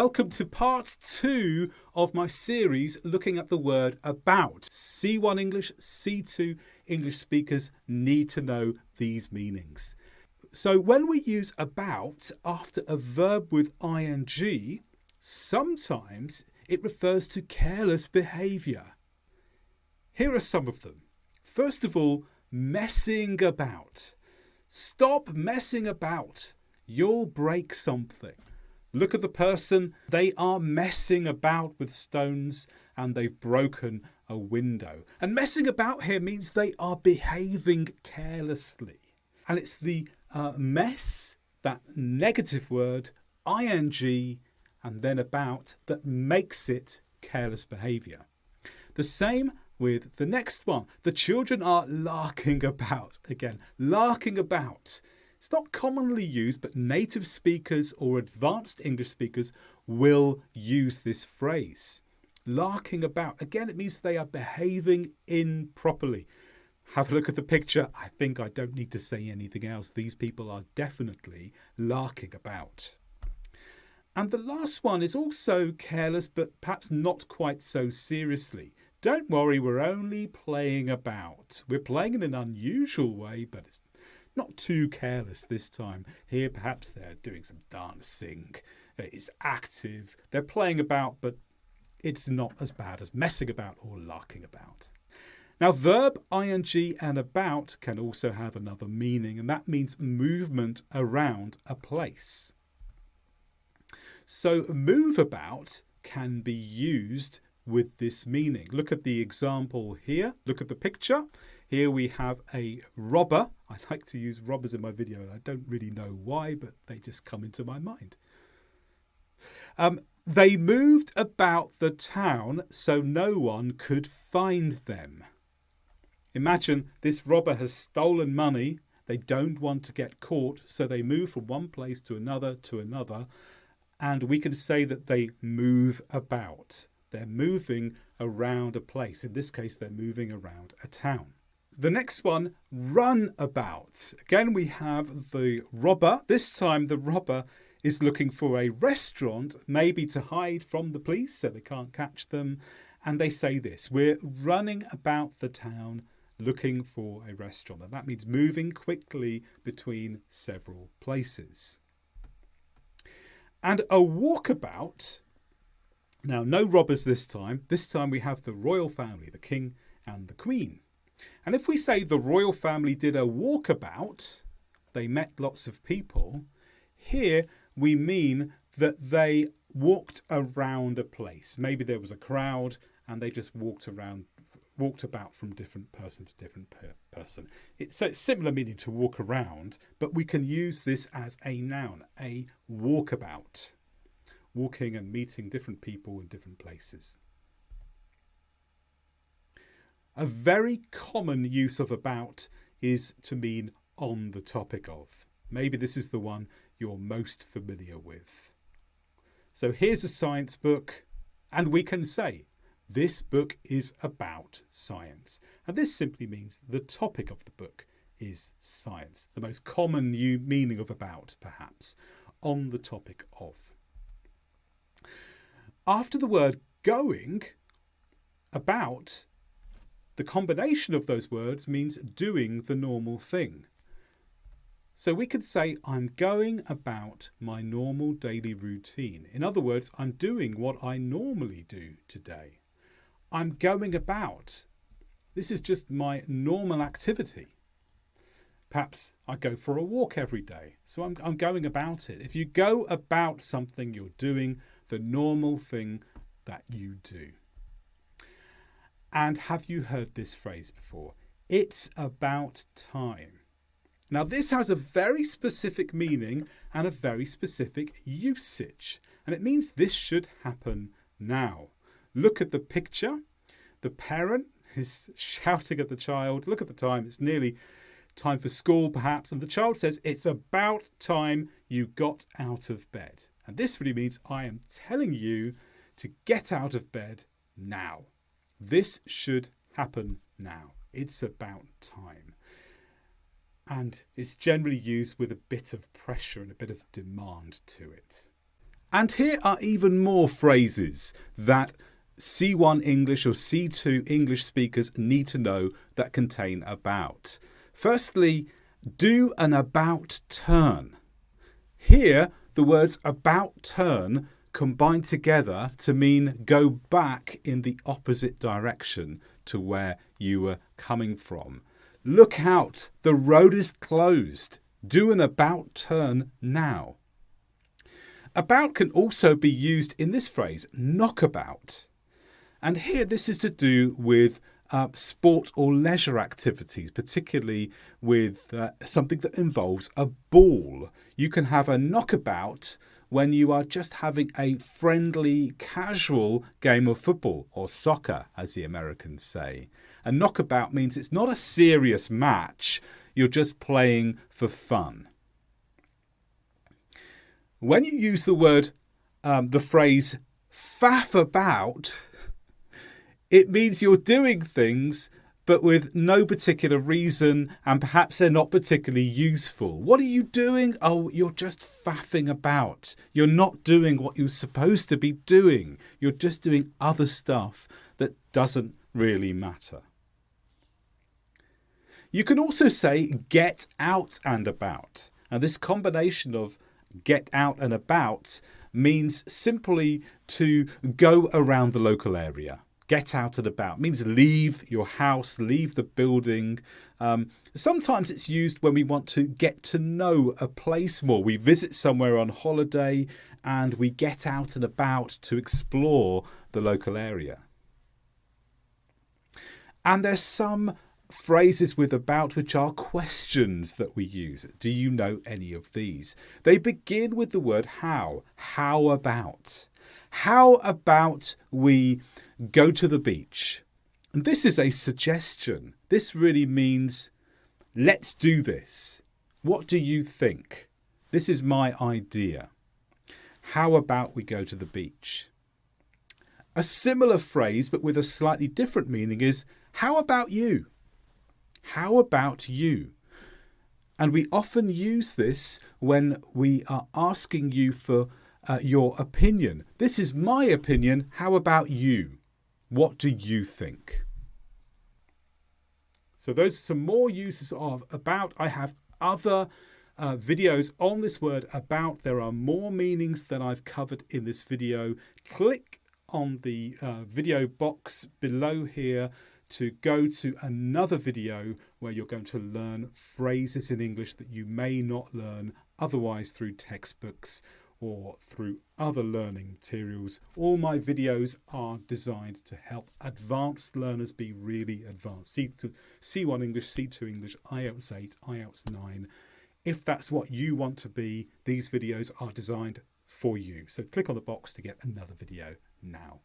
Welcome to part 2 of my series looking at the word about. C1 English, C2 English speakers need to know these meanings. So when we use about after a verb with ing, sometimes it refers to careless behaviour. Here are some of them. First of all, messing about. Stop messing about. You'll break something. Look at the person. They are messing about with stones and they've broken a window. And messing about here means they are behaving carelessly. And it's the mess, that negative word, ing, and then about, that makes it careless behaviour. The same with the next one. The children are larking about. Again, larking about. It's not commonly used, but native speakers or advanced English speakers will use this phrase. Larking about. Again, it means they are behaving improperly. Have a look at the picture. I think I don't need to say anything else. These people are definitely larking about. And the last one is also careless, but perhaps not quite so seriously. Don't worry, we're only playing about. We're playing in an unusual way, but it's not too careless this time. Here, perhaps they're doing some dancing. It's active. They're playing about, but it's not as bad as messing about or larking about. Now, verb, ing, and about can also have another meaning, and that means movement around a place. So, move about can be used with this meaning. Look at the example here. Look at the picture. Here we have a robber. I like to use robbers in my video. I don't really know why, but they just come into my mind. They moved about the town so no one could find them. Imagine this robber has stolen money. They don't want to get caught, so they move from one place to another, and we can say that they move about. They're moving around a place. In this case, they're moving around a town. The next one, run about. Again, we have the robber. This time, the robber is looking for a restaurant, maybe to hide from the police so they can't catch them. And they say this, we're running about the town looking for a restaurant. And that means moving quickly between several places. And a walkabout. Now, no robbers this time. This time we have the royal family, the king and the queen. And if we say the royal family did a walkabout, they met lots of people, here we mean that they walked around a place. Maybe there was a crowd and they just walked about from different person to different person. It's a similar meaning to walk around, but we can use this as a noun, a walkabout. Walking and meeting different people in different places. A very common use of about is to mean on the topic of. Maybe this is the one you're most familiar with. So here's a science book, and we can say, this book is about science. And this simply means the topic of the book is science. The most common meaning of about, perhaps, on the topic of. After the word going, about, the combination of those words means doing the normal thing. So we could say, I'm going about my normal daily routine. In other words, I'm doing what I normally do today. I'm going about. This is just my normal activity. Perhaps I go for a walk every day, so I'm going about it. If you go about something, you're doing the normal thing that you do. And have you heard this phrase before? It's about time. Now, this has a very specific meaning and a very specific usage. And it means this should happen now. Look at the picture. The parent is shouting at the child. Look at the time. It's nearly time for school, perhaps. And the child says, it's about time you got out of bed. And this really means I am telling you to get out of bed now. This should happen now. It's about time. And it's generally used with a bit of pressure and a bit of demand to it. And here are even more phrases that C1 English or C2 English speakers need to know that contain about. Firstly, do an about turn. Here, the words about turn combine together to mean go back in the opposite direction to where you were coming from. Look out, the road is closed. Do an about turn now. About can also be used in this phrase, knockabout. And here this is to do with sport or leisure activities, particularly with something that involves a ball. You can have a knockabout when you are just having a friendly, casual game of football or soccer, as the Americans say. A knockabout means it's not a serious match, you're just playing for fun. When you use the word, the phrase faff about, it means you're doing things but with no particular reason, and perhaps they're not particularly useful. What are you doing? Oh, you're just faffing about. You're not doing what you're supposed to be doing. You're just doing other stuff that doesn't really matter. You can also say get out and about. And this combination of get out and about means simply to go around the local area. Get out and about means leave your house, leave the building. Sometimes it's used when we want to get to know a place more. We visit somewhere on holiday and we get out and about to explore the local area. And there's some phrases with about which are questions that we use. Do you know any of these? They begin with the word how. How about? How about we go to the beach? And this is a suggestion. This really means let's do this. What do you think? This is my idea. How about we go to the beach? A similar phrase but with a slightly different meaning is how about you? How about you? And we often use this when we are asking you for your opinion. This is my opinion. How about you? What do you think? So those are some more uses of about. I have other videos on this word about. There are more meanings than I've covered in this video. Click on the video box below here to go to another video where you're going to learn phrases in English that you may not learn otherwise through textbooks or through other learning materials. All my videos are designed to help advanced learners be really advanced. C1 English, C2 English, IELTS 8, IELTS 9. If that's what you want to be, these videos are designed for you. So click on the box to get another video now.